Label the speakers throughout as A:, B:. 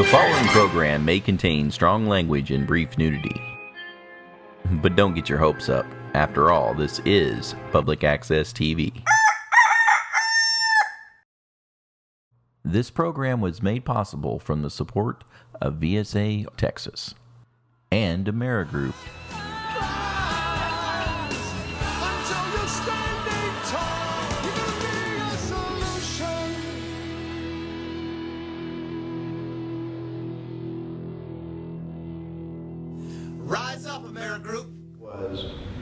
A: following program may contain strong language and brief nudity. But don't get your hopes up. After all, this is public access TV. This program was made possible from the support of VSA Texas and Amerigroup.
B: Rise up, Amerigroup.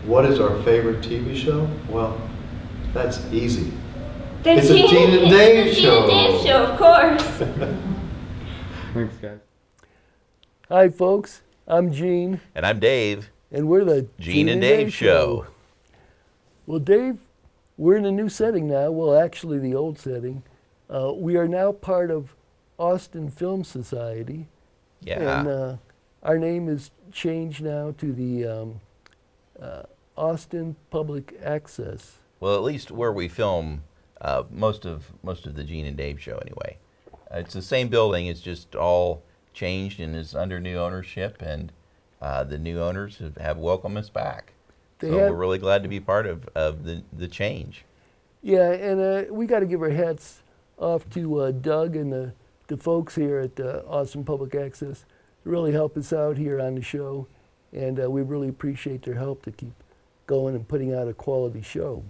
C: What is our favorite TV show? Well, that's easy.
D: It's a Gene and Dave show. Gene and Dave show, of course.
E: Thanks, guys.
F: Hi, folks. I'm Gene.
A: And I'm Dave.
F: And we're the
A: Gene and Dave show.
F: Well, Dave, we're in a new setting now. Well, actually, the old setting. We are now part of Austin Film Society.
A: Yeah.
F: And our name is changed now to the Austin Public Access.
A: Well, at least where we film most of the Gene and Dave show anyway. It's the same building. It's just all changed and is under new ownership, and the new owners have welcomed us back. We're really glad to be part of the change.
F: Yeah, and we got to give our hats off to Doug and the folks here at Austin Public Access. Really help us out here on the show, and we really appreciate their help to keep going and putting out a quality show.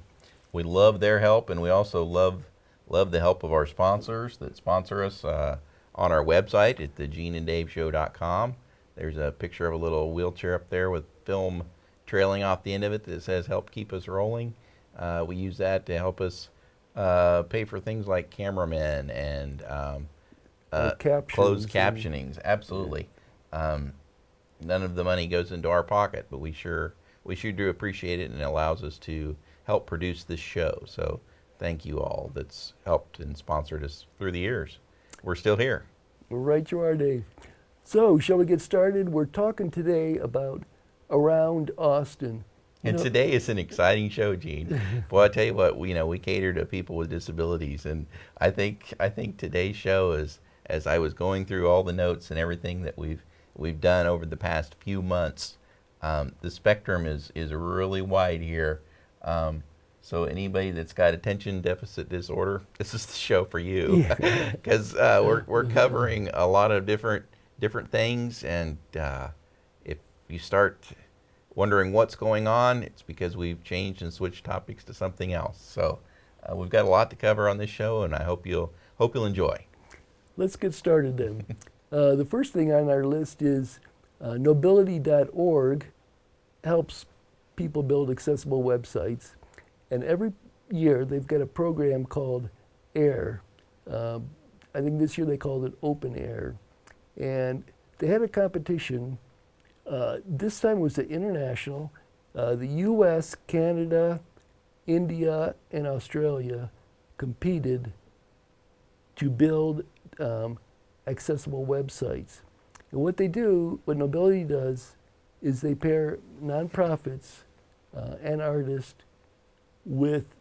A: We love their help, and we also love the help of our sponsors that sponsor us on our website at thegeneanddaveshow.com. There's a picture of a little wheelchair up there with film trailing off the end of it that says help keep us rolling. We use that to help us pay for things like cameramen and closed captionings. Absolutely. Yeah. None of the money goes into our pocket, but we sure do appreciate it, and it allows us to help produce this show. So thank you all that's helped and sponsored us through the years. We're still here.
F: Right you are, Dave. So shall we get started? We're talking today about around Austin.
A: And today is an exciting show, Gene. Boy, I tell you what, we cater to people with disabilities, and I think today's show is, as I was going through all the notes and everything that we've done over the past few months, the spectrum is really wide here. So anybody that's got attention deficit disorder, this is the show for you, because we're covering a lot of different things, and if you start wondering what's going on, it's because we've changed and switched topics to something else. So we've got a lot to cover on this show, and I hope you'll enjoy.
F: Let's get started then. The first thing on our list is Knowbility.org helps people build accessible websites. And every year they've got a program called AIR. I think this year they called it Open Air. And they had a competition. This time was the international. The US, Canada, India, and Australia competed to build accessible websites. And what Knowbility does, is they pair nonprofits and artists with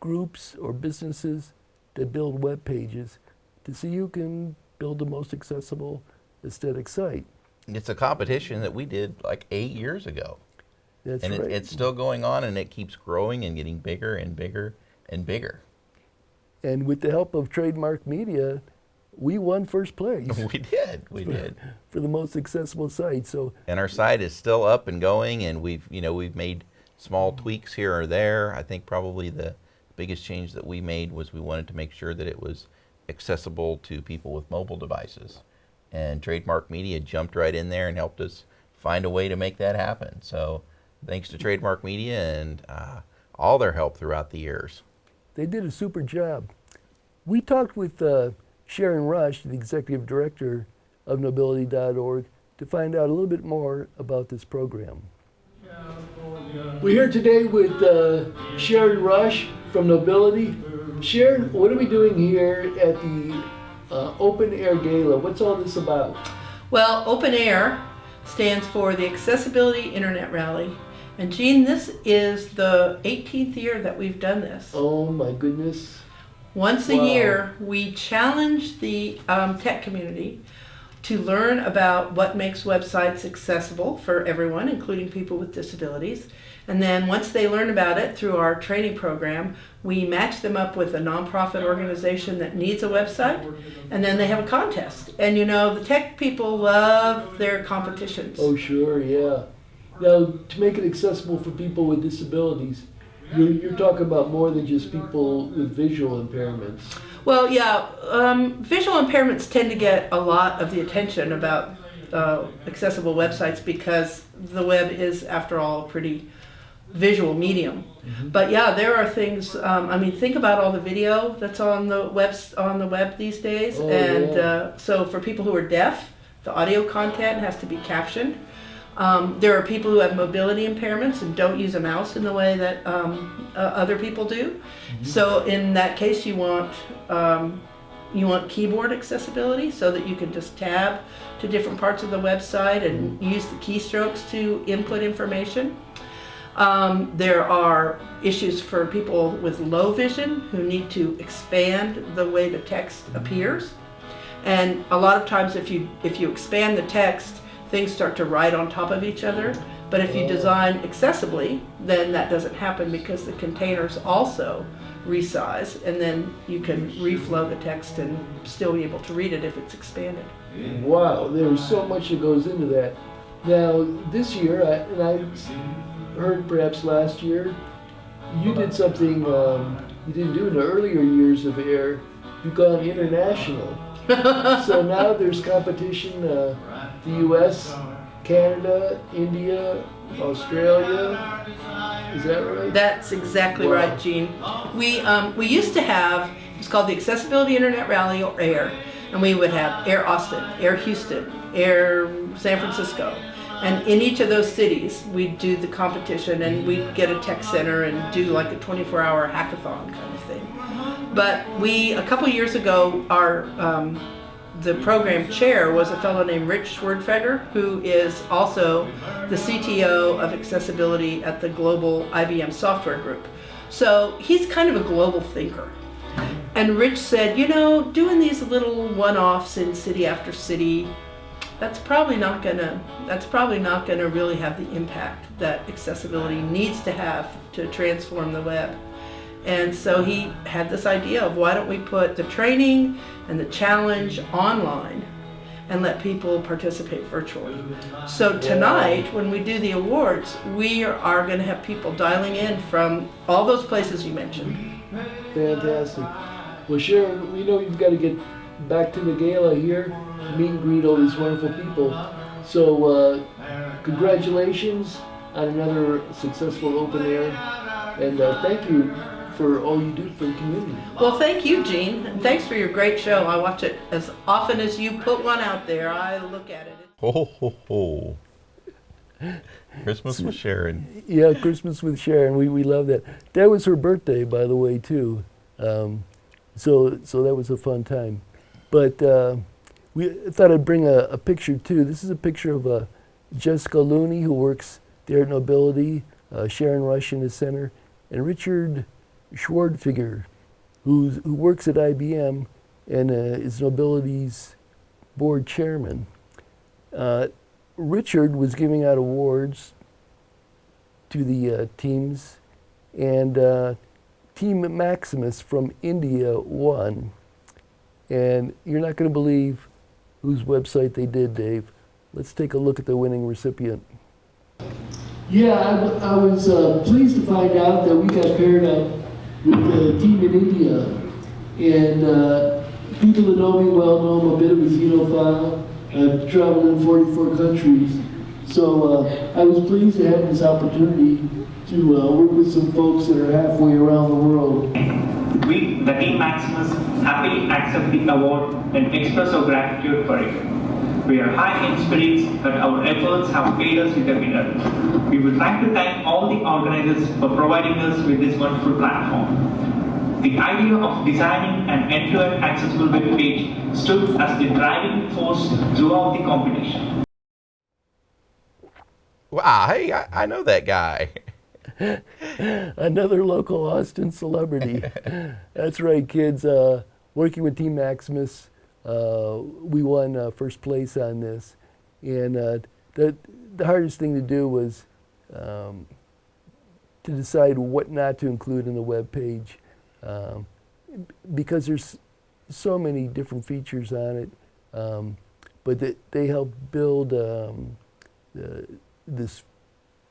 F: groups or businesses that build web pages to see who can build the most accessible aesthetic site.
A: It's a competition that we did like 8 years ago.
F: That's
A: right. And it's still going on, and it keeps growing and getting bigger and bigger and bigger.
F: And with the help of Trademark Media, we won first place.
A: We did.
F: For the most accessible site.
A: And our site is still up and going, and we've made small tweaks here or there. I think probably the biggest change that we made was we wanted to make sure that it was accessible to people with mobile devices. And Trademark Media jumped right in there and helped us find a way to make that happen. So thanks to Trademark Media and all their help throughout the years.
F: They did a super job. We talked with Sharon Rush, the executive director of Knowbility.org, to find out a little bit more about this program. We're here today with Sharon Rush from Knowbility. Sharon, what are we doing here at the Open Air Gala? What's all this about?
G: Well, Open Air stands for the Accessibility Internet Rally. And Gene, this is the 18th year that we've done this.
F: Oh my goodness.
G: Once a
F: Wow.
G: year, we challenge the tech community to learn about what makes websites accessible for everyone, including people with disabilities. And then once they learn about it through our training program, we match them up with a nonprofit organization that needs a website, and then they have a contest. And you know, the tech people love their competitions.
F: Oh, sure, yeah. Now, to make it accessible for people with disabilities, you're talking about more than just people with visual impairments.
G: Well, yeah, visual impairments tend to get a lot of the attention about accessible websites because the web is, after all, a pretty visual medium. But yeah, there are things. I mean, think about all the video that's on the web these days,
F: Oh,
G: and
F: yeah.
G: so for people who are deaf, the audio content has to be captioned. There are people who have mobility impairments and don't use a mouse in the way that other people do. So in that case, you want keyboard accessibility so that you can just tab to different parts of the website and use the keystrokes to input information. There are issues for people with low vision who need to expand the way the text appears. And a lot of times if you expand the text, things start to write on top of each other. But if you design accessibly, then that doesn't happen because the containers also resize, and then you can reflow the text and still be able to read it if it's expanded.
F: Wow, there's so much that goes into that. Now, this year, and I heard perhaps last year, you did something you didn't do in the earlier years of AIR. You've gone international. So now there's competition, the US, Canada, India, Australia. Is that right?
G: That's exactly
F: Wow.
G: right, Gene. We used to have, it's called the Accessibility Internet Rally, or AIR, and we would have AIR Austin, AIR Houston, AIR San Francisco. And in each of those cities, we'd do the competition, and we'd get a tech center and do like a 24-hour hackathon kind of thing. But a couple years ago, the program chair was a fellow named Rich Schwerdfeger, who is also the CTO of accessibility at the global IBM software group. So he's kind of a global thinker. And Rich said, you know, doing these little one-offs in city after city, that's probably not gonna really have the impact that accessibility needs to have to transform the web. And so he had this idea of, why don't we put the training and the challenge online and let people participate virtually. So tonight, when we do the awards, we are going to have people dialing in from all those places you mentioned.
F: Fantastic. Well, Sharon, we know you've got to get back to the gala here, meet and greet all these wonderful people. So congratulations on another successful open air, and thank you for all you do for the community.
G: Well, thank you, Gene, and thanks for your great show. I watch it as often as you put one out there. I look at it.
A: Ho ho ho. Christmas with Sharon.
F: Yeah, Christmas with Sharon. We love that. That was her birthday, by the way, too. So that was a fun time. But we thought I'd bring a picture too. This is a picture of Jessica Looney, who works there at Knowbility, Sharon Rush in the center, and Richard Schwerdfeger, who works at IBM and is Knowbility's board chairman. Richard was giving out awards to the teams, and Team Maximus from India won. And you're not going to believe whose website they did, Dave. Let's take a look at the winning recipient. Yeah, I was pleased to find out that we got paired up with the team in India. And people that know me well know I'm a bit of a xenophile. I've traveled in 44 countries. So I was pleased to have this opportunity to work with some folks that are halfway around the world.
H: We, the Team Maximus, happily accept the award and express our gratitude for it. We are high in spirits that our efforts have paid us with a winner. We would like to thank all the organizers for providing us with this wonderful platform. The idea of designing an end-to-end accessible web page stood as the driving force throughout the competition.
A: Wow, hey, I know that guy.
F: Another local Austin celebrity. That's right, kids. Working with Team Maximus, we won first place on this. And the hardest thing to do was to decide what not to include in the web page, because there's so many different features on it. But they help build this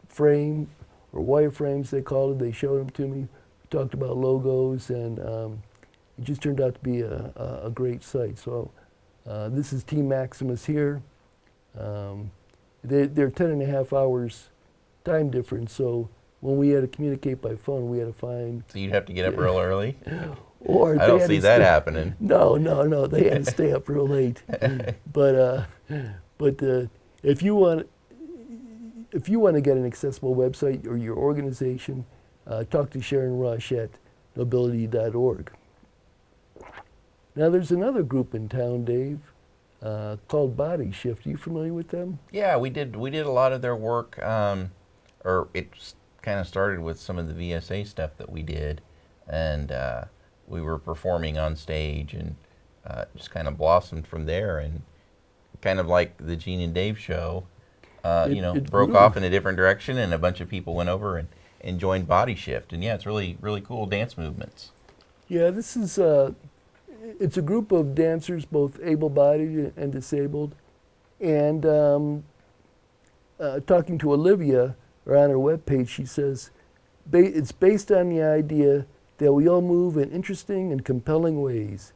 F: frame, or wireframes they called it. They showed them to me. We talked about logos, and it just turned out to be a great site. So this is Team Maximus here. They're 10.5 hours time difference, so when we had to communicate by phone, we had to find...
A: So you'd have to get up real early?
F: Or
A: I don't see that happening.
F: No, they had to stay up real late. But if you want to get an accessible website or your organization, talk to Sharon Rush at Knowbility.org. Now there's another group in town, Dave, called Body Shift. Are you familiar with them?
A: Yeah, we did a lot of their work, or it kind of started with some of the VSA stuff that we did, and we were performing on stage, and just kind of blossomed from there, and kind of like the Gene and Dave show, it broke off in a different direction, and a bunch of people went over and joined Body Shift, and yeah, it's really, really cool dance movements.
F: Yeah, this is it's a group of dancers, both able-bodied and disabled, and talking to Olivia, or on her webpage, she says, it's based on the idea that we all move in interesting and compelling ways.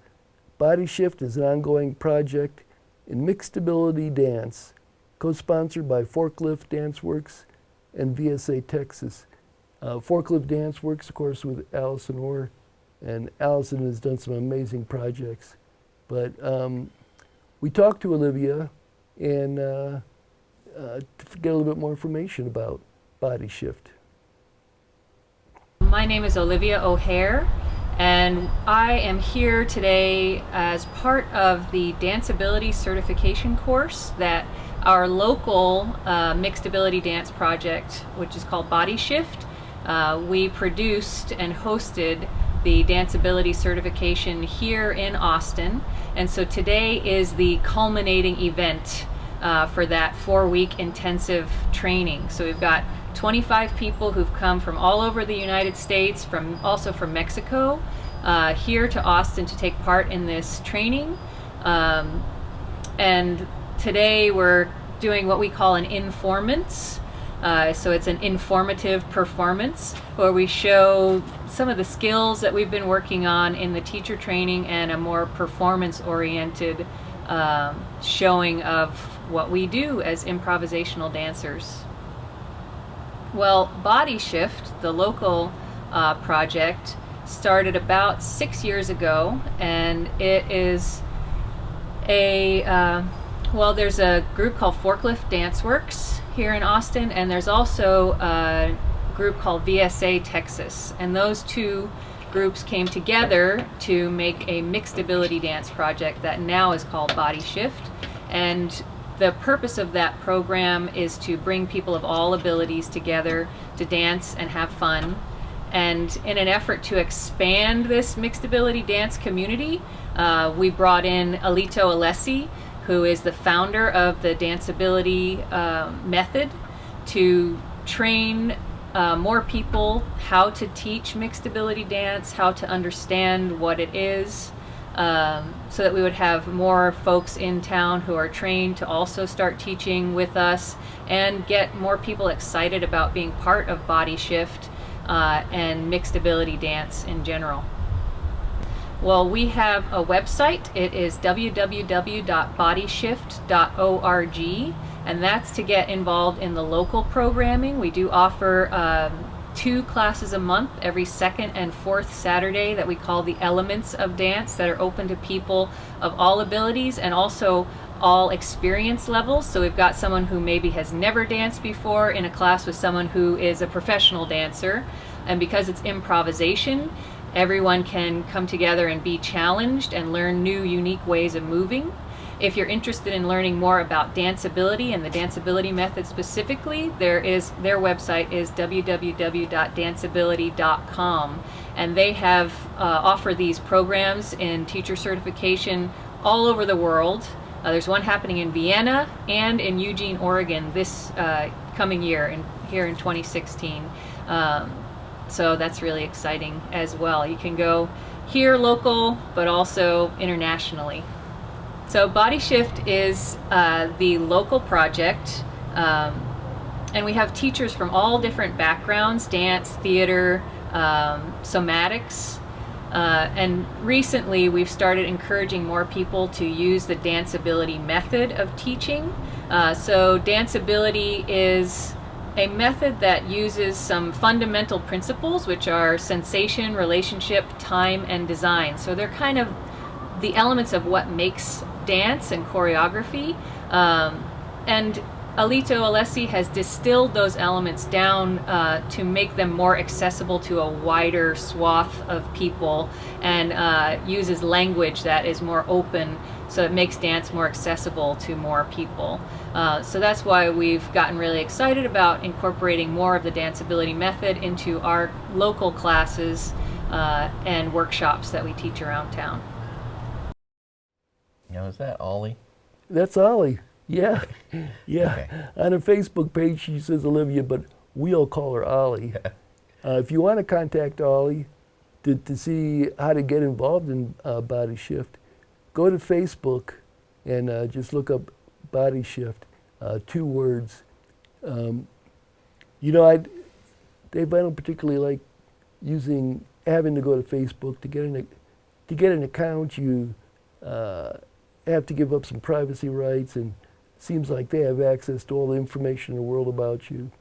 F: Body Shift is an ongoing project in mixed ability dance, co-sponsored by Forklift Dance Works and VSA Texas. Forklift Dance Works, of course, with Allison Orr, and Allison has done some amazing projects. But we talked to Olivia and to get a little bit more information about Body Shift.
I: My name is Olivia O'Hare, and I am here today as part of the Danceability certification course that our local mixed ability dance project, which is called Body Shift, we produced and hosted the Danceability certification here in Austin. And so today is the culminating event for that 4-week intensive training. So we've got 25 people who've come from all over the United States, also from Mexico, here to Austin to take part in this training. And today we're doing what we call an informant. So it's an informative performance where we show some of the skills that we've been working on in the teacher training and a more performance-oriented showing of what we do as improvisational dancers. Well, Body Shift, the local project, started about 6 years ago, and it is there's a group called Forklift Dance Works here in Austin, and there's also a group called VSA Texas, and those two groups came together to make a mixed ability dance project that now is called Body Shift. And the purpose of that program is to bring people of all abilities together to dance and have fun. And in an effort to expand this mixed ability dance community, we brought in Alito Alessi, who is the founder of the Danceability method, to train more people how to teach mixed ability dance, how to understand what it is, so that we would have more folks in town who are trained to also start teaching with us and get more people excited about being part of Body Shift and mixed ability dance in general. Well, we have a website. It is www.bodyshift.org, and that's to get involved in the local programming. We do offer 2 classes a month, every second and fourth Saturday, that we call the Elements of Dance, that are open to people of all abilities and also all experience levels. So we've got someone who maybe has never danced before in a class with someone who is a professional dancer. And because it's improvisation, everyone can come together and be challenged and learn new, unique ways of moving. If you're interested in learning more about danceability and the danceability method specifically, their website is www.danceability.com, and they have offer these programs in teacher certification all over the world. There's one happening in Vienna and in Eugene, Oregon this coming year, here in 2016. So that's really exciting as well. You can go here local, but also internationally. So Body Shift is the local project, and we have teachers from all different backgrounds: dance, theater, somatics, and recently we've started encouraging more people to use the danceability method of teaching. So danceability is a method that uses some fundamental principles, which are sensation, relationship, time, and design. So they're kind of the elements of what makes dance and choreography. And Alito Alessi has distilled those elements down to make them more accessible to a wider swath of people, and uses language that is more open, so it makes dance more accessible to more people. So that's why we've gotten really excited about incorporating more of the danceability method into our local classes and workshops that we teach around town.
A: Now, is that Ollie?
F: That's Ollie. Yeah, yeah.
A: Okay.
F: On her Facebook page, she says Olivia, but we all call her Ollie. If you want to contact Ollie to see how to get involved in Body Shift, go to Facebook and just look up Body Shift, 2 words. You know, Dave, I don't particularly like having to go to Facebook to get an account. You have to give up some privacy rights, and seems like they have access to all the information in the world about you.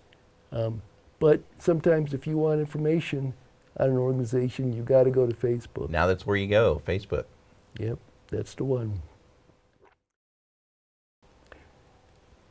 F: But sometimes if you want information on an organization, you got to go to Facebook.
A: Now that's where you go, Facebook.
F: Yep, that's the one.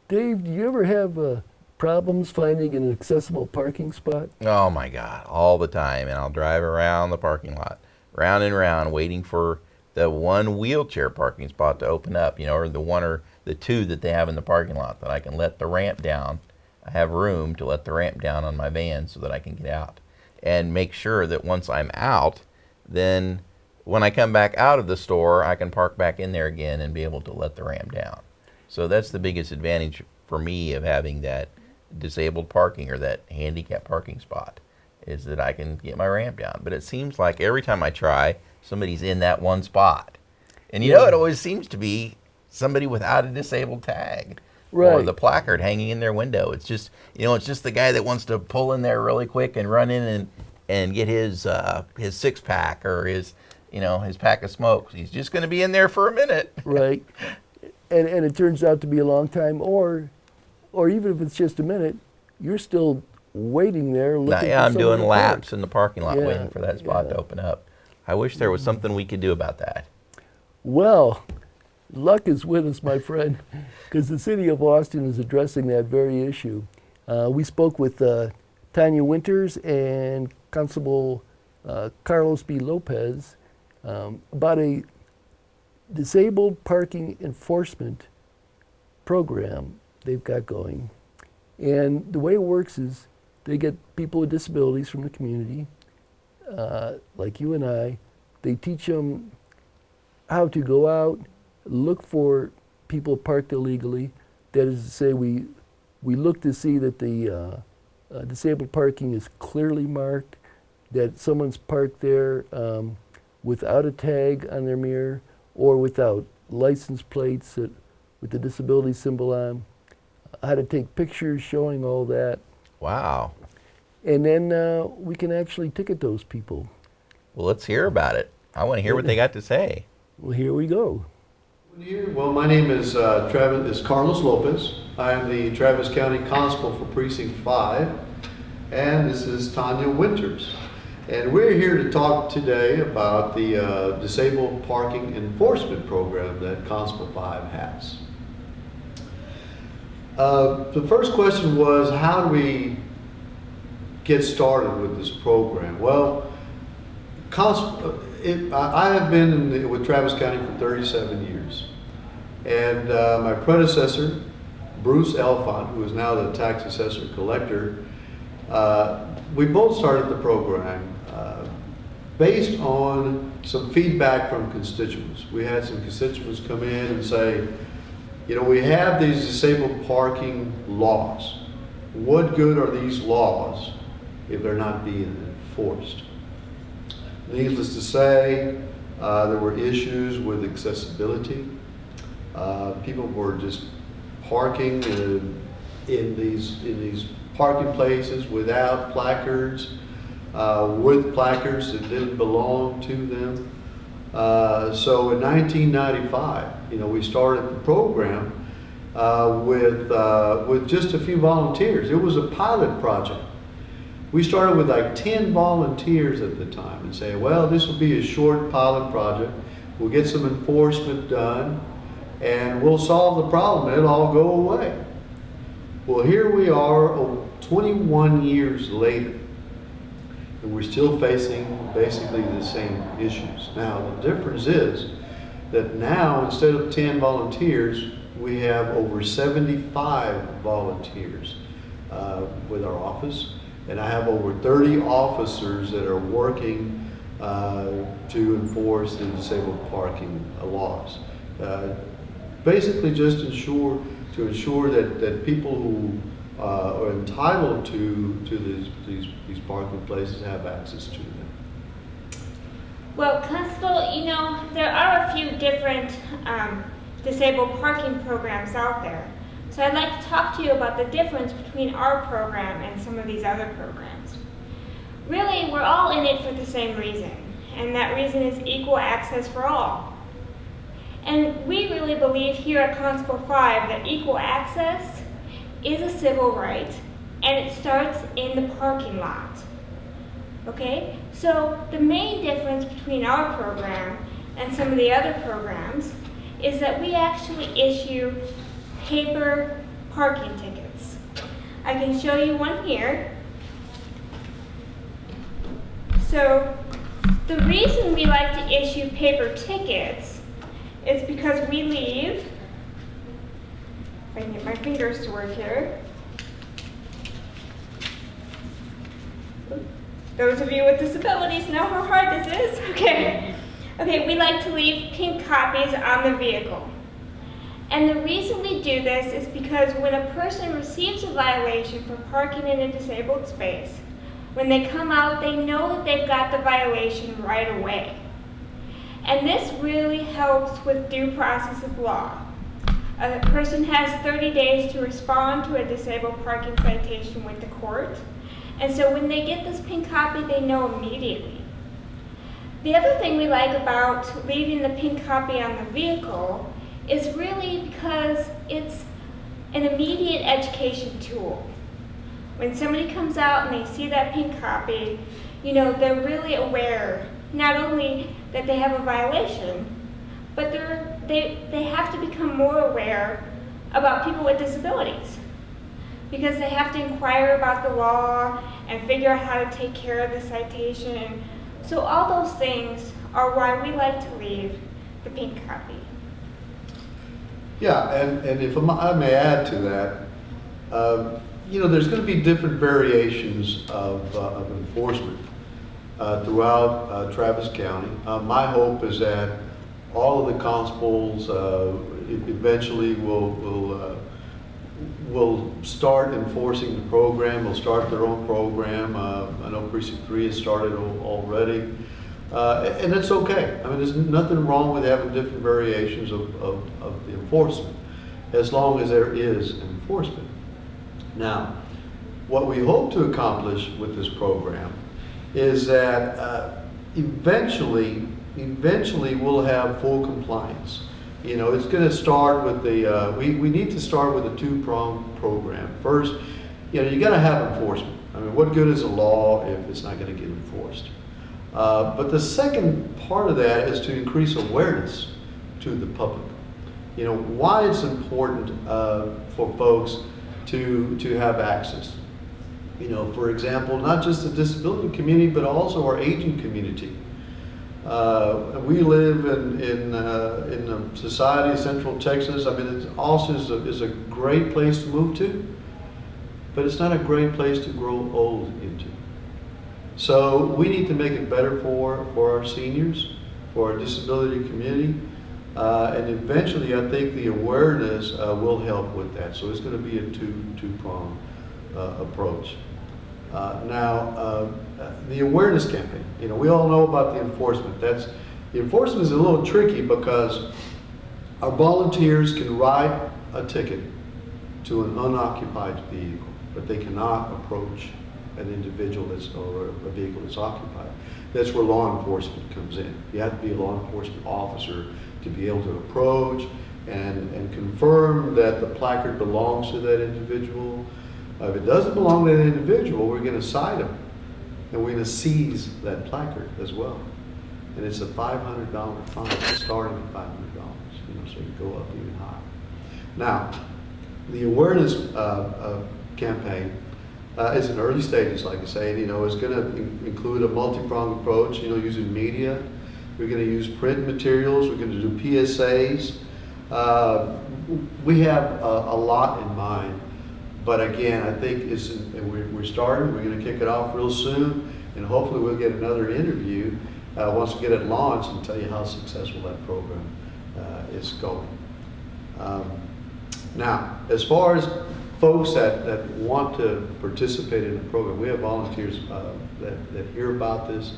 F: Dave, do you ever have problems finding an accessible parking spot?
A: Oh my God, all the time. And I'll drive around the parking lot, round and round, waiting for the one wheelchair parking spot to open up, or the one or the 2 that they have in the parking lot that I can let the ramp down. I have room to let the ramp down on my van so that I can get out, and make sure that once I'm out, then when I come back out of the store, I can park back in there again and be able to let the ramp down. So that's the biggest advantage for me of having that disabled parking or that handicap parking spot, is that I can get my ramp down. But it seems like every time I try, somebody's in that one spot. And it always seems to be somebody without a disabled tag.
F: Right.
A: Or the placard hanging in their window. It's just, it's just the guy that wants to pull in there really quick and run in and get his 6-pack or his pack of smokes. He's just going to be in there for a minute.
F: Right. And it turns out to be a long time, or even if it's just a minute, you're still waiting there looking for
A: I'm doing
F: someone to
A: laps
F: park.
A: in the parking lot waiting for that spot
F: yeah.
A: to open up. I wish there was something we could do about that.
F: Well, luck is with us, my friend, because the city of Austin is addressing that very issue. We spoke with Tanya Winters and Constable Carlos B. Lopez about a disabled parking enforcement program they've got going. And the way it works is they get people with disabilities from the community, like you and I. They teach them how to go out, look for people parked illegally. That is to say, we look to see that the disabled parking is clearly marked, that someone's parked there without a tag on their mirror or without license plates with the disability symbol on, how to take pictures showing all that.
A: Wow.
F: And then we can actually ticket those people.
A: Well, let's hear about it. I want to hear what they got to say.
F: Well, here we go.
C: Well, my name is Carlos Lopez. I am the Travis County Constable for Precinct 5, and this is Tanya Winters. And we're here to talk today about the Disabled Parking Enforcement Program that Constable 5 has. The first question was, how do we get started with this program? Well, I have been with Travis County for 37 years. And my predecessor, Bruce Elfont, who is now the tax assessor collector, we both started the program based on some feedback from constituents. We had some constituents come in and say, you know, we have these disabled parking laws. What good are these laws if they're not being enforced? Needless to say, there were issues with accessibility. People were just parking in these parking places without placards, with placards that didn't belong to them. So in 1995, you know, we started the program with just a few volunteers. It was a pilot project. We started with like 10 volunteers at the time and say, well, this will be a short pilot project. We'll get some enforcement done and we'll solve the problem. It'll all go away. Well, here we are 21 years later, and we're still facing basically the same issues. Now, the difference is that now, instead of 10 volunteers, we have over 75 volunteers with our office, and I have over 30 officers that are working to enforce the disabled parking laws. Basically just to ensure that people who are entitled to these parking places have access to them.
D: Well, Constable, you know, there are a few different disabled parking programs out there. So I'd like to talk to you about the difference between our program and some of these other programs. Really, we're all in it for the same reason, and that reason is equal access for all. And we really believe here at Constable 5 that equal access is a civil right, and it starts in the parking lot. Okay? So the main difference between our program and some of the other programs is that we actually issue paper parking tickets. I can show you one here. So the reason we like to issue paper tickets is because we leave, if I can get my fingers to work here. Those of you with disabilities know how hard this is. Okay. Okay, we like to leave pink copies on the vehicle. And the reason we do this is because when a person receives a violation for parking in a disabled space, when they come out, they know that they've got the violation right away. And this really helps with due process of law. A person has 30 days to respond to a disabled parking citation with the court. And so when they get this pink copy, they know immediately. The other thing we like about leaving the pink copy on the vehicle is really because it's an immediate education tool. When somebody comes out and they see that pink copy, you know, they're really aware, not only that they have a violation, but they have to become more aware about people with disabilities, because they have to inquire about the law and figure out how to take care of the citation. So all those things are why we like to leave the pink copy.
C: Yeah, and if I may add to that, you know, there's going to be different variations of enforcement throughout Travis County. My hope is that all of the constables eventually will start enforcing the program. Will start their own program. I know Precinct 3 has started already, and it's okay. I mean, there's nothing wrong with having different variations of the enforcement, as long as there is enforcement. Now, what we hope to accomplish with this program is that eventually we'll have full compliance. You know, it's going to start with the, we need to start with a two-pronged program. First, you know, you got to have enforcement. I mean, what good is a law if it's not going to get enforced? But the second part of that is to increase awareness to the public. You know, why it's important for folks to have access. You know, for example, not just the disability community, but also our aging community. We live in the society of Central Texas. I mean, Austin is a great place to move to, but it's not a great place to grow old into. So we need to make it better for our seniors, for our disability community, and eventually I think the awareness will help with that. So it's going to be a two-pronged approach. Now, the awareness campaign. You know, we all know about the enforcement. The enforcement is a little tricky because our volunteers can write a ticket to an unoccupied vehicle, but they cannot approach an individual or a vehicle that's occupied. That's where law enforcement comes in. You have to be a law enforcement officer to be able to approach and confirm that the placard belongs to that individual. If it doesn't belong to that individual, we're going to cite them, and we're going to seize that placard as well. And it's a $500 fine, starting at $500. You know, so you go up even higher. Now, the awareness campaign is in early stages, like I say. You know, it's going to include a multi-pronged approach. You know, using media. We're going to use print materials. We're going to do PSAs. We have a lot in mind. But again, I think we're starting. We're going to kick it off real soon, and hopefully we'll get another interview once we get it launched and tell you how successful that program is going. Now, as far as folks that want to participate in the program, we have volunteers that hear about this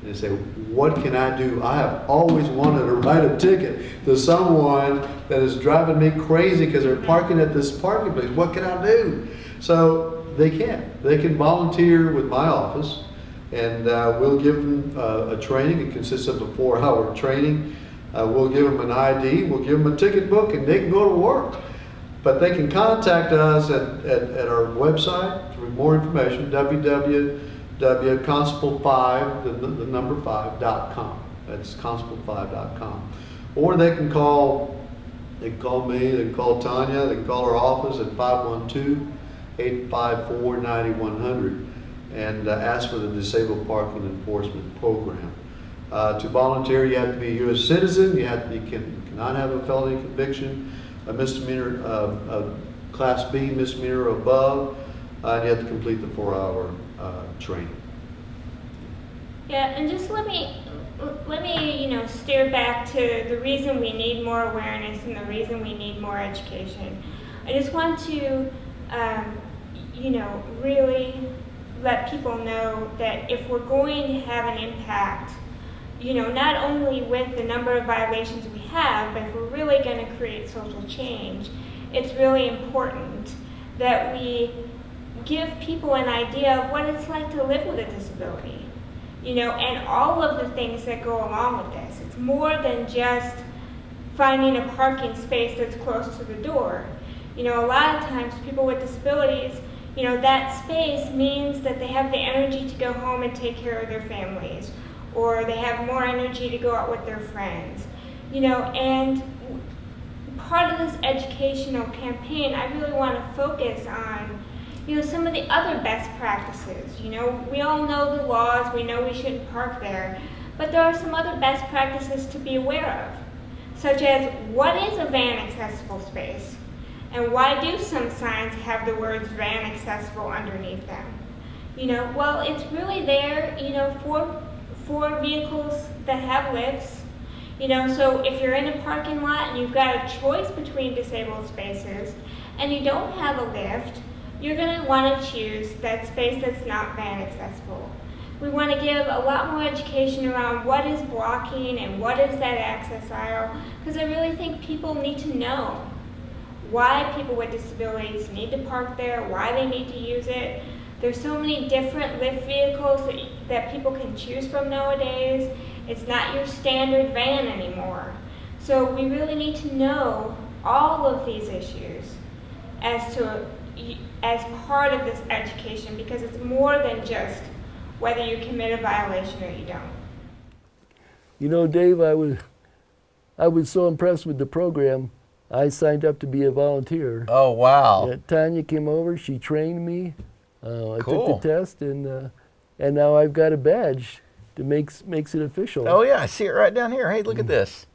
C: and they say, what can I do? I have always wanted to write a ticket to someone that is driving me crazy because they're parking at this parking place. What can I do? So they can volunteer with my office, and we'll give them a training. It consists of a 4-hour training. We'll give them an ID, we'll give them a ticket book, and they can go to work. But they can contact us at our website for more information, www.constable5.com. That's constable5.com. Or they can call me, they can call Tanya, they can call our office at 512-854-9100 and ask for the Disabled Parking Enforcement Program. To volunteer, you have to be a U.S. citizen, you cannot have a felony conviction, a misdemeanor, Class B misdemeanor or above, and you have to complete the 4-hour training.
D: Yeah, and just let me steer back to the reason we need more awareness and the reason we need more education. I just want to, really let people know that if we're going to have an impact, not only with the number of violations we have, but if we're really going to create social change, it's really important that we give people an idea of what it's like to live with a disability, and all of the things that go along with this. It's more than just finding a parking space that's close to the door. A lot of times people with disabilities, that space means that they have the energy to go home and take care of their families, or they have more energy to go out with their friends, and part of this educational campaign, I really want to focus on, some of the other best practices. We all know the laws, we know we shouldn't park there, but there are some other best practices to be aware of, such as what is a van accessible space, and why do some signs have the words van accessible underneath them? Well, it's really there, for vehicles that have lifts. So if you're in a parking lot and you've got a choice between disabled spaces and you don't have a lift, you're going to want to choose that space that's not van accessible. We want to give a lot more education around what is blocking and what is that access aisle, because I really think people need to know why people with disabilities need to park there, why they need to use it. There's so many different lift vehicles that people can choose from nowadays. It's not your standard van anymore. So we really need to know all of these issues as part of this education, because it's more than just whether you commit a violation or you don't.
F: Dave, I was so impressed with the program, I signed up to be a volunteer.
A: Oh, wow.
F: Yeah, Tanya came over, she trained me. I
A: Cool.
F: took the test, and now I've got a badge. that makes it official.
A: Oh yeah, I see it right down here. Hey, look at this.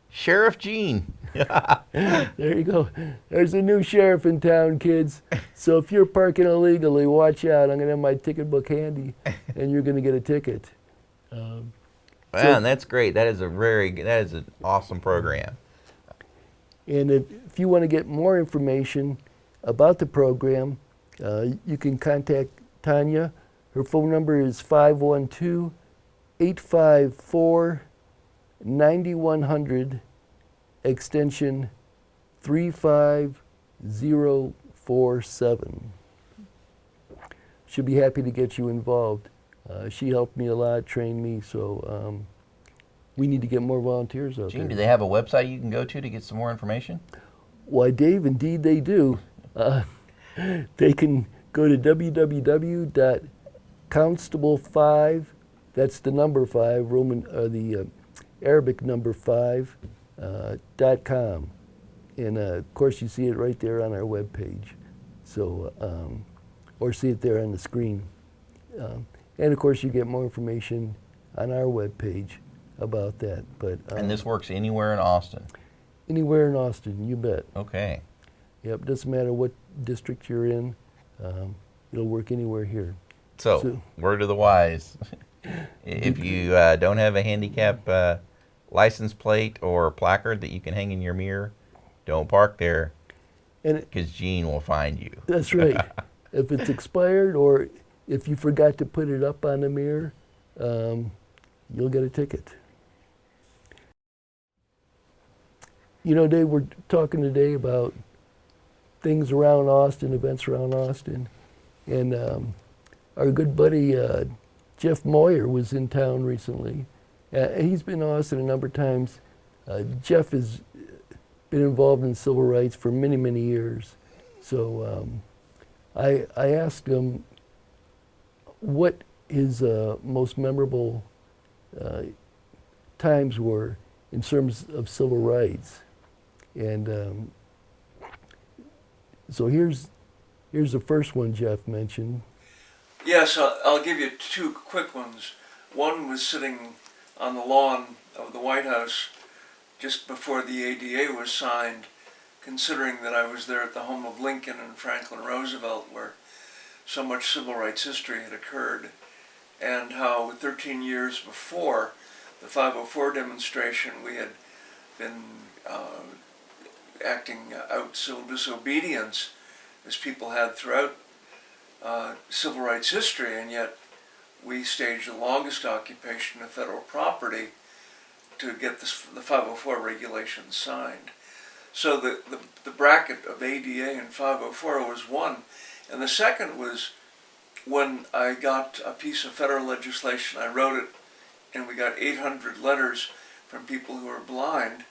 A: Sheriff Gene.
F: There you go. There's a new sheriff in town, kids. So if you're parking illegally, watch out. I'm going to have my ticket book handy, and you're going to get a ticket.
A: Man, that's great. That is an awesome program.
F: And if you want to get more information about the program, you can contact Tanya. Her phone number is 512-854-9100, extension 35047. She'll be happy to get you involved. She helped me a lot, trained me, so we need to get more volunteers out
A: Gene,
F: there.
A: do they have a website you can go to get some more information?
F: Why, Dave, indeed they do. They can go to www.constable5, that's the number 5, the Arabic number 5, .com. And of course you see it right there on our webpage. So, or see it there on the screen. And of course you get more information on our webpage about that. But
A: And this works anywhere in Austin?
F: anywhere in Austin, you bet.
A: Okay.
F: Yep, doesn't matter what district you're in, it'll work anywhere here.
A: So word to the wise. If you don't have a handicap license plate or placard that you can hang in your mirror, don't park there, because Gene will find you.
F: That's right. If it's expired or if you forgot to put it up on the mirror, you'll get a ticket. You know, Dave, we're talking today about things around Austin, events around Austin, and our good buddy Jeff Moyer was in town recently. He's been in Austin a number of times. Jeff has been involved in civil rights for many, many years. So I asked him what his most memorable times were in terms of civil rights. And so here's the first one Jeff mentioned.
J: Yes, I'll give you two quick ones. One was sitting on the lawn of the White House just before the ADA was signed, considering that I was there at the home of Lincoln and Franklin Roosevelt, where so much civil rights history had occurred, and how 13 years before the 504 demonstration we had been acting out civil disobedience, as people had throughout civil rights history, and yet we staged the longest occupation of federal property to get the 504 regulations signed. So the bracket of ADA and 504 was one. And the second was when I got a piece of federal legislation, I wrote it, and we got 800 letters from people who are blind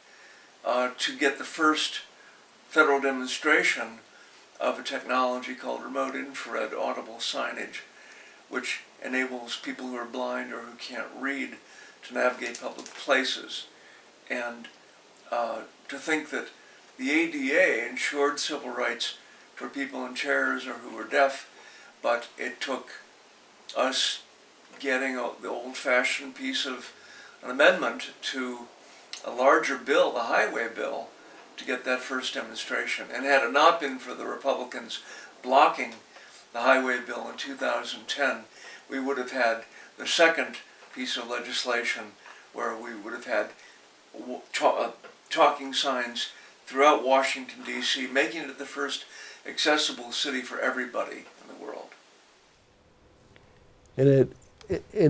J: to get the first federal demonstration of a technology called remote infrared audible signage, which enables people who are blind or who can't read to navigate public places. And to think that the ADA ensured civil rights for people in chairs or who were deaf, but it took us getting the old-fashioned piece of an amendment to a larger bill, the highway bill, to get that first demonstration. And had it not been for the Republicans blocking the highway bill in 2010, we would have had the second piece of legislation where we would have had talking signs throughout Washington, D.C., making it the first accessible city for everybody in the world.
F: And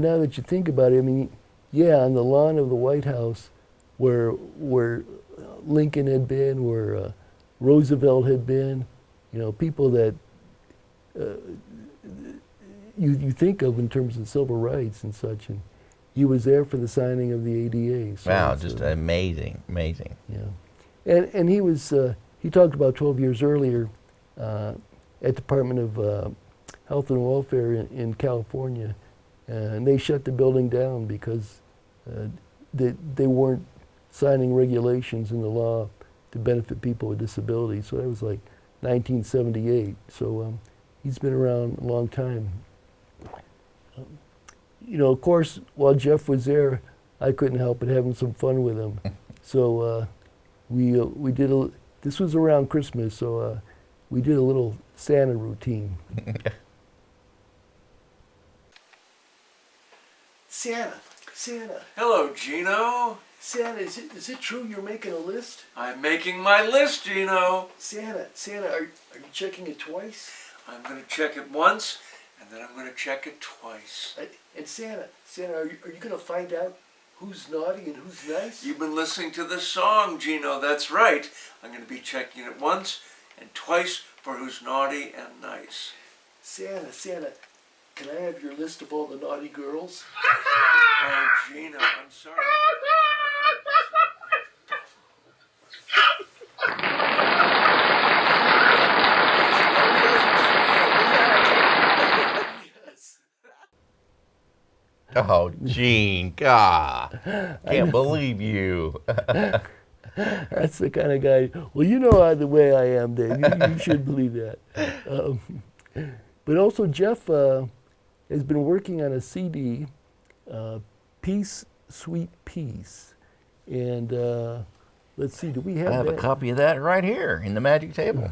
F: now that you think about it, I mean, yeah, on the lawn of the White House, where Lincoln had been, where Roosevelt had been, you know, people that you think of in terms of civil rights and such, and he was there for the signing of the ADA. So
A: wow, just amazing, amazing.
F: Yeah, and he was he talked about 12 years earlier at Department of Health and Welfare in California, and they shut the building down because they weren't signing regulations in the law to benefit people with disabilities. So that was like 1978. So he's been around a long time. you know, of course, while Jeff was there, I couldn't help but having some fun with him. So we did a. This was around Christmas, so we did a little Santa routine. Santa.
J: Hello, Gino.
F: Santa, is it true you're making a list?
J: I'm making my list, Gino.
F: Santa, are you checking it twice?
J: I'm going to check it once, and then I'm going to check it twice.
F: And Santa, are you going to find out who's naughty and who's nice?
J: You've been listening to this song, Gino. That's right. I'm going to be checking it once and twice for who's naughty and nice.
F: Santa, can I have your list of all the naughty girls?
J: Oh, Gino, I'm sorry.
A: Oh, Gene, God, can't believe you.
F: That's the kind of guy. Well, you know the way I am, Dave. You should believe that. But also, Jeff has been working on a CD, Peace, Sweet Peace. And let's see, do we have
A: I have
F: that?
A: a copy of that right here in the magic table.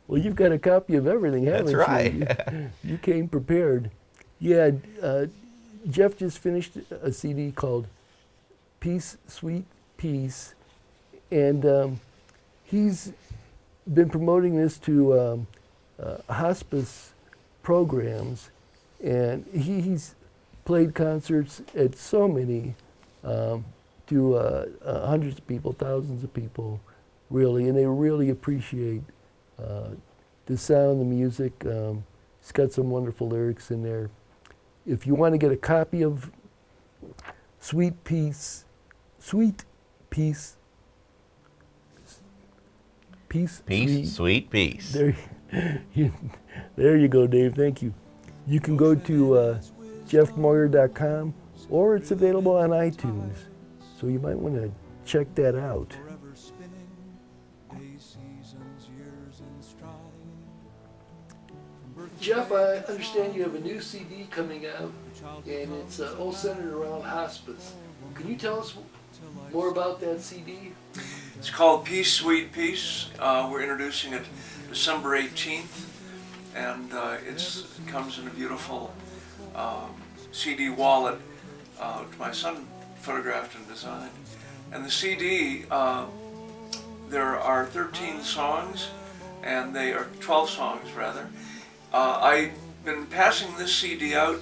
F: Well, you've got a copy of everything, haven't you?
A: That's right.
F: You came prepared. Yeah, Jeff just finished a CD called Peace, Sweet Peace. And he's been promoting this to hospice programs. And he's played concerts at so many, to hundreds of people, thousands of people, really. And they really appreciate the sound, the music. It's got some wonderful lyrics in there. If you want to get a copy of Sweet Peace, Sweet Peace,
A: Sweet Peace.
F: There you go, Dave. Thank you. You can go to jeffmoyer.com, or it's available on iTunes. So you might want to check that out. Jeff, I understand you have a new CD coming out, and it's all centered around hospice. Can you tell us more about that CD?
J: It's called Peace, Sweet Peace. We're introducing it December 18th, and it comes in a beautiful CD wallet, which my son photographed and designed. And the CD, there are 13 songs, and they are 12 songs rather. I've been passing this CD out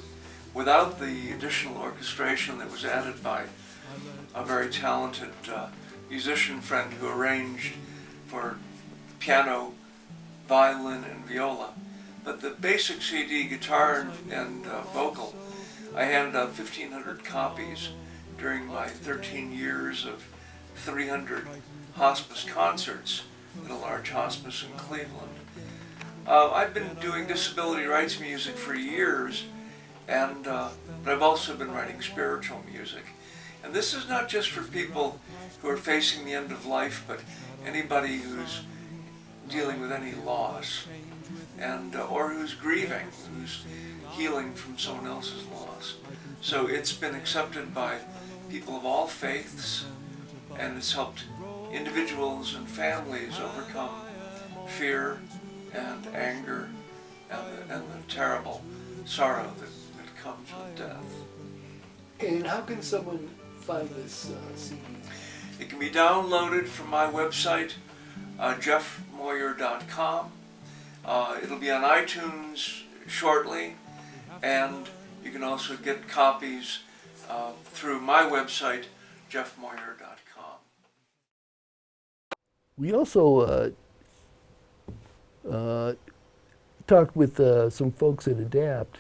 J: without the additional orchestration that was added by a very talented musician friend who arranged for piano, violin, and viola. But the basic CD, guitar and vocal, I handed out 1,500 copies during my 13 years of 300 hospice concerts at a large hospice in Cleveland. I've been doing disability rights music for years, and but I've also been writing spiritual music. And this is not just for people who are facing the end of life, but anybody who's dealing with any loss, and or who's grieving, who's healing from someone else's loss. So it's been accepted by people of all faiths, and it's helped individuals and families overcome fear and anger and the terrible sorrow that comes with death.
F: And how can someone find this CD?
J: It can be downloaded from my website, jeffmoyer.com. It'll be on iTunes shortly, and you can also get copies through my website, jeffmoyer.com.
F: We also talked with some folks at ADAPT.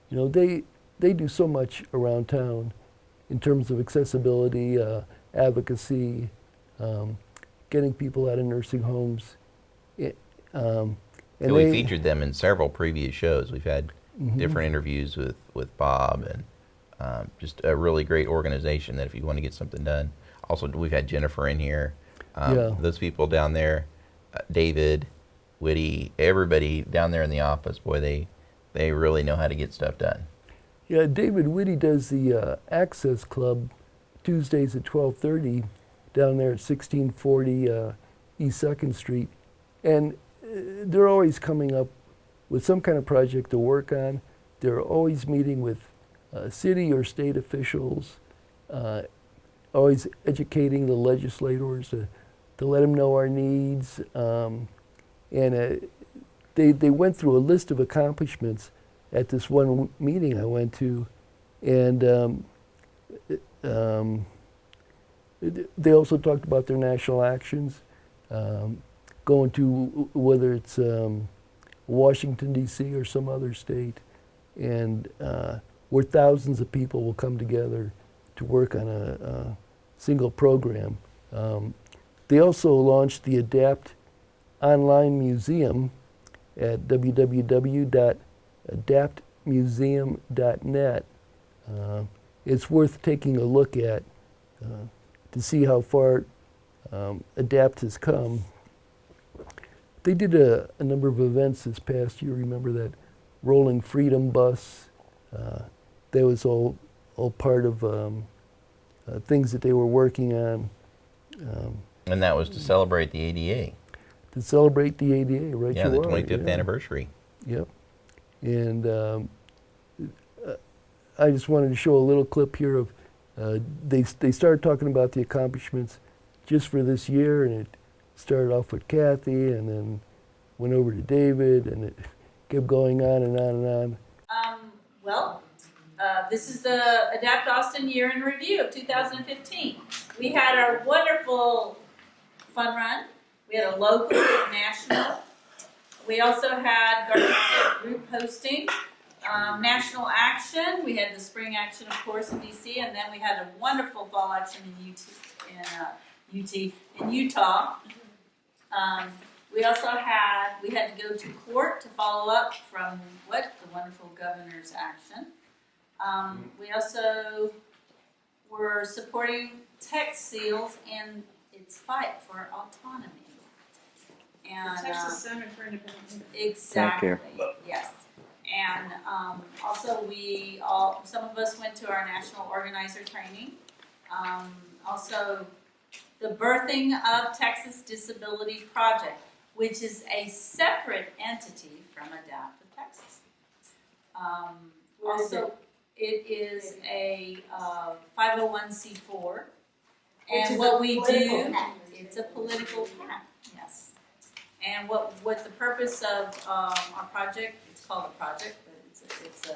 F: You know, they do so much around town in terms of accessibility, advocacy, getting people out of nursing homes. And
A: we featured them in several previous shows. We've had different interviews with Bob, and just a really great organization that if you want to get something done. Also, we've had Jennifer in here. Those people down there, David, Whitty, everybody down there in the office, boy, they really know how to get stuff done.
F: Yeah, David Whitty does the Access Club Tuesdays at 12:30 down there at 1640 East 2nd Street. And they're always coming up with some kind of project to work on. They're always meeting with city or state officials, always educating the legislators to let them know our needs. They went through a list of accomplishments at this one meeting I went to, and they also talked about their national actions, going to whether it's Washington, D.C. or some other state, and where thousands of people will come together to work on a single program. They also launched the ADAPT online museum at www.adaptmuseum.net. It's worth taking a look at to see how far ADAPT has come. They did a number of events this past year. Remember that Rolling Freedom Bus? That was all part of things that they were working on.
A: And that was to celebrate the ADA.
F: To celebrate the ADA, right?
A: Yeah,
F: you
A: the
F: are,
A: 25th
F: yeah.
A: anniversary.
F: Yep. And I just wanted to show a little clip here of they started talking about the accomplishments just for this year, and it started off with Kathy, and then went over to David, and it kept going on and on and on.
K: This is the Adapt Austin Year in Review of 2015. We had our wonderful fun run. We had a local, national. We also had group hosting, national action. We had the spring action, of course, in DC, and then we had a wonderful fall action in Utah. We also had to go to court to follow up from the wonderful governor's action. We also were supporting TechSeals in its fight for autonomy. And
L: Texas Center for Independent.
K: exactly, yes. And also some of us went to our national organizer training. Also, the birthing of Texas Disability Project, which is a separate entity from Adapt to Texas. It is a 501c4. And what we do, it's a political PAC, yes. And what the purpose of our project, it's called a project, but it's an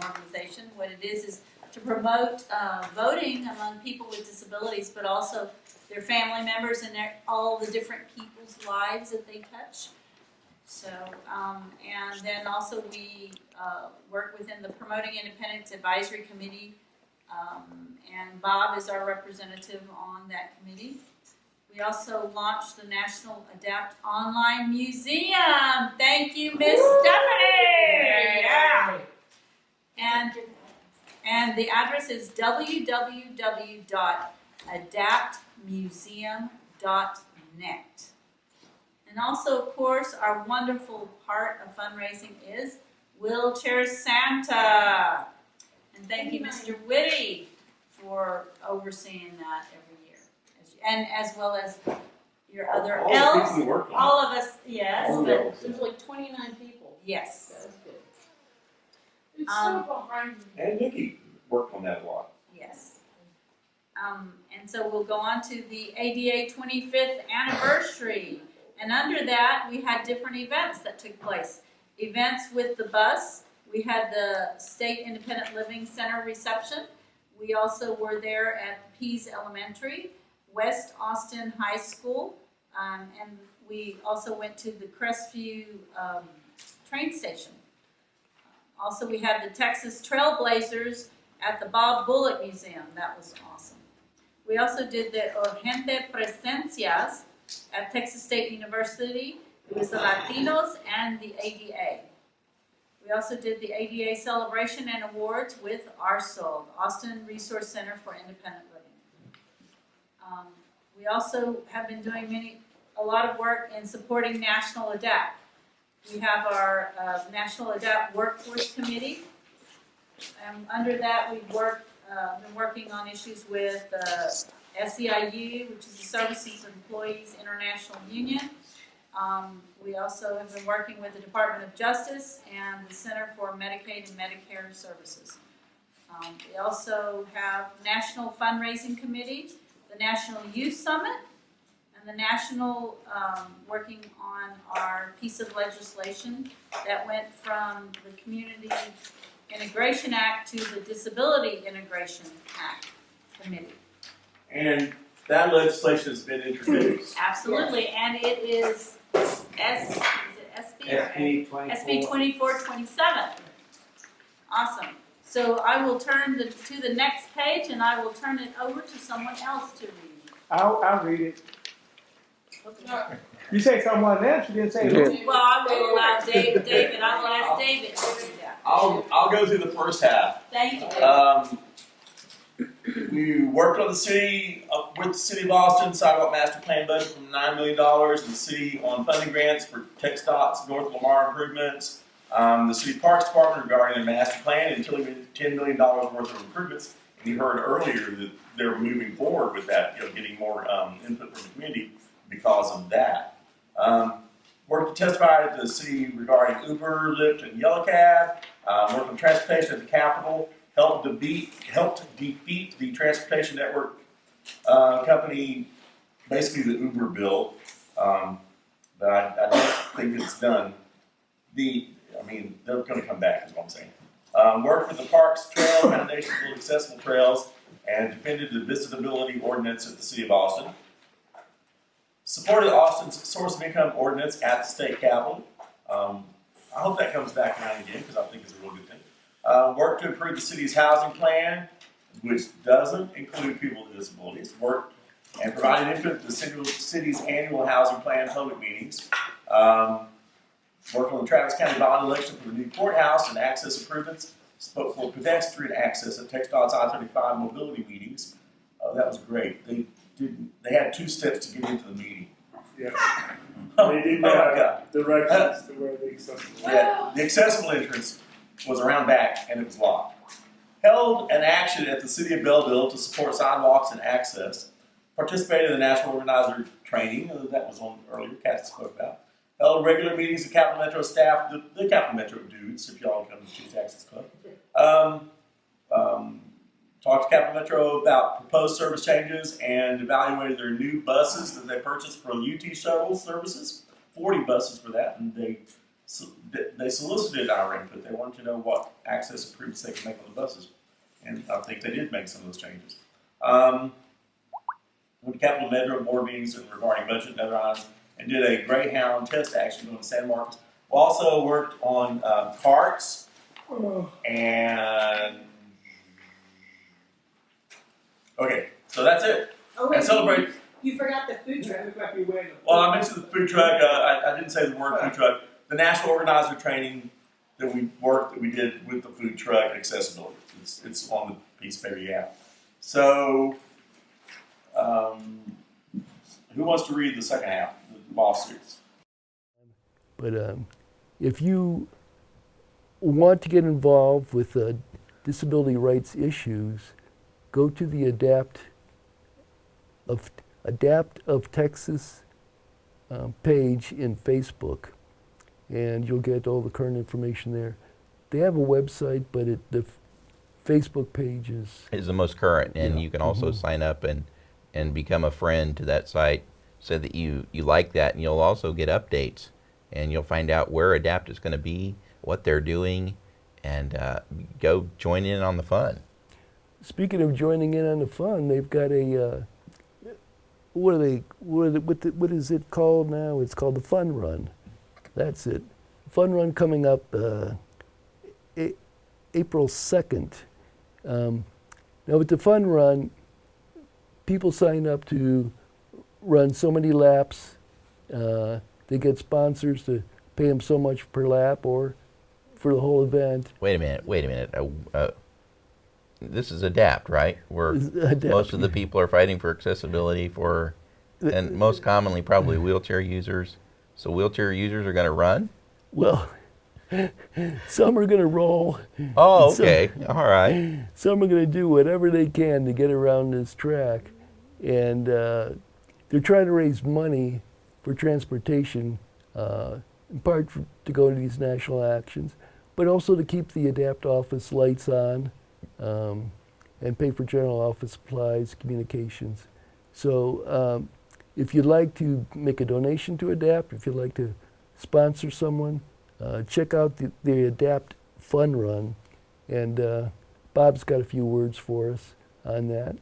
K: organization. What it is to promote voting among people with disabilities, but also their family members and all the different people's lives that they touch. So, and then also we work within the Promoting Independence Advisory Committee, and Bob is our representative on that committee. We also launched the National Adapt Online Museum. Thank you, Miss Stephanie. Yeah. And the address is www.adaptmuseum.net. And also, of course, our wonderful part of fundraising is Wheelchair Santa. And thank you, Mr. Whitty, for overseeing that every year. And as well as your other elves. All of us, yes.
L: But there's like 29 people.
K: Yes.
L: That's good. It's so behind me.
M: And Nikki worked on that a lot.
K: Yes. And so we'll go on to the ADA 25th anniversary. And under that, we had different events that took place. Events with the bus. We had the State Independent Living Center reception. We also were there at Pease Elementary, West Austin High School, and we also went to the Crestview train station. Also, we had the Texas Trailblazers at the Bob Bullock Museum. That was awesome. We also did the Urgente Presencias at Texas State University. It was the Latinos and the ADA. We also did the ADA Celebration and Awards with ARSOL, Austin Resource Center for Independent Living. We also have been doing a lot of work in supporting National Adapt. We have our National Adapt Workforce Committee, Under that, we've been working on issues with SEIU, which is the Services Employees International Union. We also have been working with the Department of Justice and the Center for Medicaid and Medicare Services. We also have National Fundraising Committee, the National Youth Summit, and the National working on our piece of legislation that went from the Community Integration Act to the Disability Integration Act Committee.
M: And that legislation has been introduced.
K: Absolutely, and it is SB 2427. Awesome. So I will turn to the next page, and I will turn it over to someone else to read.
N: I'll read it.
K: Okay.
N: You say someone else, you didn't say who?
K: Well, I will allow David. I will ask David to read that.
M: I'll go through the first half.
K: Thank you.
M: We worked on the city with the city of Austin sidewalk master plan budget from $9 million. The city on funding grants for tech stops, North Lamar improvements. The city parks department regarding their master plan and $10 million worth of improvements. And you heard earlier that they're moving forward with that, getting more input from the community because of that. Worked to testify at the city regarding Uber, Lyft, and Yellow Cab. Worked on transportation at the Capitol. Helped defeat the transportation network company, basically the Uber bill. But I don't think it's done. They're going to come back, is what I'm saying. Worked with the Parks Trail Foundation to build accessible trails and defended the disability ordinance at the city of Austin. Supported Austin's source of income ordinance at the state capitol. I hope that comes back around again because I think it's a real good thing. Worked to improve the city's housing plan, which doesn't include people with disabilities. Worked and provided input to the city's annual housing plan public meetings. Worked on the Travis County bond election for the new courthouse and access improvements. Spoke for pedestrian access at TxDOT's I-35 mobility meetings. That was great. They had 2 steps to get into the meeting.
N: Yeah. They didn't have directions to where the accessible.
M: Yeah, the accessible entrance was around back and it was locked. Held an action at the city of Belleville to support sidewalks and access. Participated in the national organizer training that was on earlier, Kathy spoke about. Held regular meetings with Capital Metro staff, the Capital Metro dudes, if y'all come to Chiefs Access Club. Talked to Capital Metro about proposed service changes and evaluated their new buses that they purchased for UT shuttle services. 40 buses for that, and they solicited our input. They wanted to know what access improvements they could make on the buses, and I think they did make some of those changes. Went to Capital Metro board meetings and regarding budget deadlines, and did a Greyhound test action on San Marcos. We also worked on carts and. Okay, so that's it.
K: Oh, wait,
M: and celebrate.
K: You forgot the food truck.
M: Well, I mentioned the food truck. I didn't say the word food truck. The national organizer training that we did with the food truck accessibility. It's on the piece of paper you have. So, who wants to read the second half, the lawsuits?
F: But if you want to get involved with disability rights issues, go to the Adapt of Texas page in Facebook, and you'll get all the current information there. They have a website, but the Facebook page is
A: the most current, and
F: yeah.
A: You can also sign up and become a friend to that site so that you like that, and you'll also get updates, and you'll find out where Adapt is going to be, what they're doing, and go join in on the fun.
F: Speaking of joining in on the fun, they've got a what is it called now? It's called the Fun Run. That's it. Fun Run coming up April 2nd. Now with the Fun Run, people sign up to run so many laps. They get sponsors to pay them so much per lap or for the whole event.
A: Wait a minute. This is Adapt, right? Where
F: Adapt.
A: Most of the people are fighting for accessibility and most commonly probably wheelchair users. So wheelchair users are going to run?
F: Well, Some are going to roll.
A: Oh,
F: and some-
A: okay. All right.
F: Some are going to do whatever they can to get around this track. And they're trying to raise money for transportation, in part to go to these national actions, but also to keep the ADAPT office lights on and pay for general office supplies, communications. So if you'd like to make a donation to ADAPT, if you'd like to sponsor someone, check out the ADAPT Fun Run. And Bob's got a few words for us on that.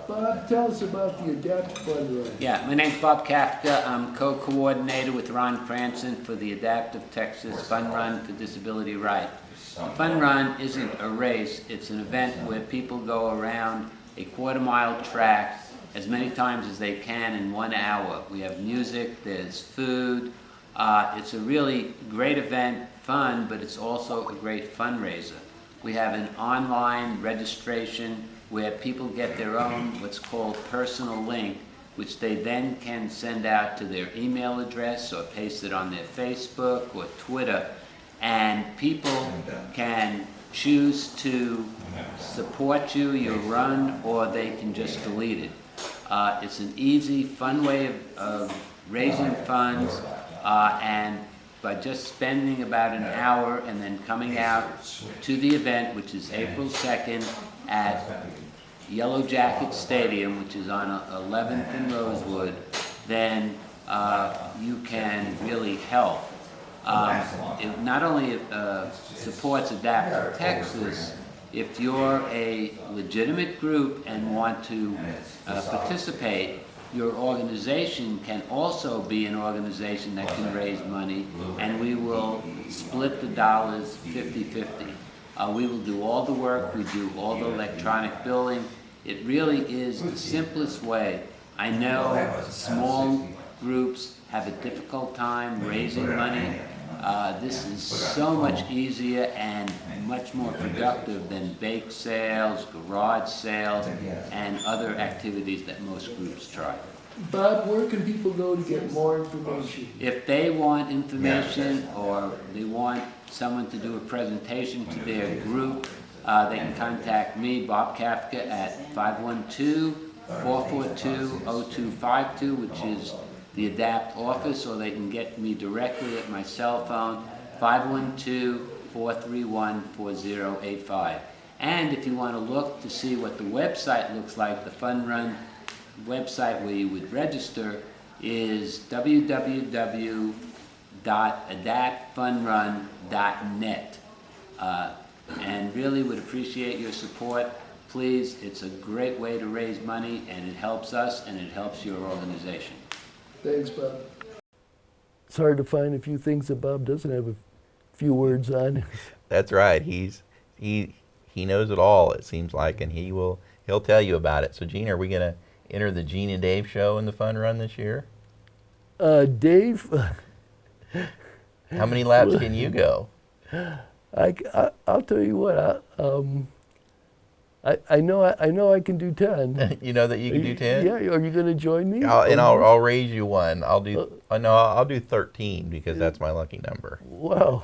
F: Bob, tell us about the ADAPT Fun Run.
O: Yeah, my name's Bob Kafka. I'm co-coordinator with Ron Cranston for the Adaptive Texas Fun Run for Disability Right. The Fun Run isn't a race, it's an event where people go around a quarter-mile track as many times as they can in 1 hour. We have music, there's food. It's a really great event, fun, but it's also a great fundraiser. We have an online registration where people get their own what's called personal link, which they then can send out to their email address or paste it on their Facebook or Twitter. And people can choose to support you, your run, or they can just delete it. It's an easy, fun way of raising funds, and by just spending about an hour and then coming out to the event, which is April 2nd at Yellow Jacket Stadium, which is on 11th and Rosewood, then you can really help. It not only supports Adaptive Texas, if you're a legitimate group and want to participate, your organization can also be an organization that can raise money, and we will split the dollars 50-50. We will do all the work, we do all the electronic billing. It really is the simplest way. I know small groups have a difficult time raising money. This is so much easier and much more productive than bake sales, garage sales, and other activities that most groups try.
F: Bob, where can people go to get more information?
O: If they want information or they want someone to do a presentation to their group, they can contact me, Bob Kafka, at 512-442-0252, which is the ADAPT office, or they can get me directly at my cell phone, 512-431-4085. And if you want to look to see what the website looks like, the Fun Run website where you would register is www.adaptfunrun.net. And really would appreciate your support. Please, it's a great way to raise money, and it helps us and it helps your organization.
F: Thanks, Bob. It's hard to find a few things that Bob doesn't have a few words on.
A: That's right. He knows it all, it seems like, and he'll tell you about it. So, Gene, are we going to enter the Gene and Dave show in the Fun Run this year?
F: Dave?
A: How many laps can you go?
F: I'll tell you what. I know I can do 10.
A: You know that you can do 10?
F: Yeah. Are you going to join me?
A: I'll raise you one. I'll do 13 because that's my lucky number.
F: Wow.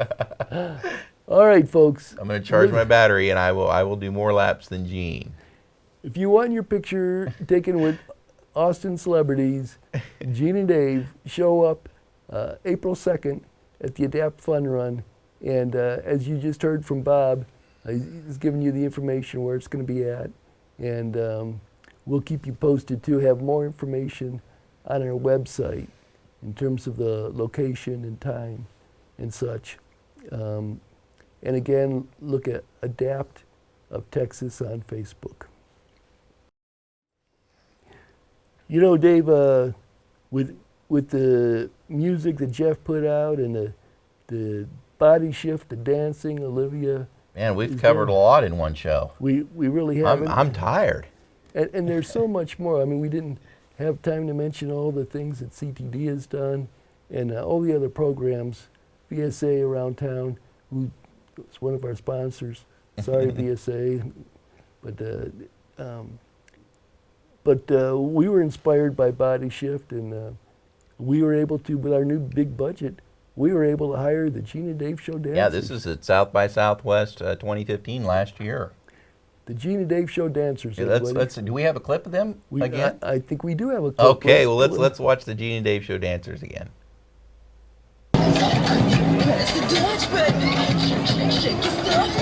F: All right, folks.
A: I'm going to charge my battery, and I will do more laps than Gene.
F: If you want your picture taken with Austin celebrities, Gene and Dave, show up April 2nd at the ADAPT Fun Run. And as you just heard from Bob, he's giving you the information where it's going to be at. And we'll keep you posted too, have more information on our website in terms of the location and time and such. And again, look at ADAPT of Texas on Facebook. You know, Dave, with the music that Jeff put out and the body shift, the dancing, Olivia.
A: Man, we've covered a lot in one show.
F: We really have.
A: I'm tired.
F: And there's so much more. I mean, we didn't have time to mention all the things that CTD has done and all the other programs. VSA around town, who is one of our sponsors. Sorry, VSA. But we were inspired by Body Shift, and We were able to, with our new big budget, we were able to hire the Gene and Dave Show dancers.
A: Yeah, this is at South by Southwest 2015 last year.
F: The Gene and Dave Show dancers.
A: Yeah, do we have a clip of them again?
F: I think we do have a clip.
A: Okay, well let's watch the Gene and Dave Show dancers again.
P: Press the dance button. Shake your stuff.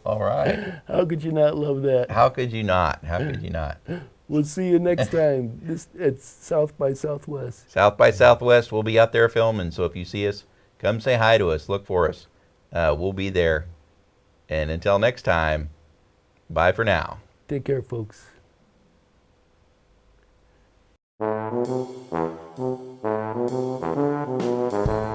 A: All right.
F: How could you not love that?
A: How could you not? How could you not?
F: We'll see you next time. It's South by Southwest.
A: South by Southwest, we'll be out there filming, so if you see us, come say hi to us. Look for us. We'll be there. And until next time, bye for now.
F: Take care, folks.
P: Thank you.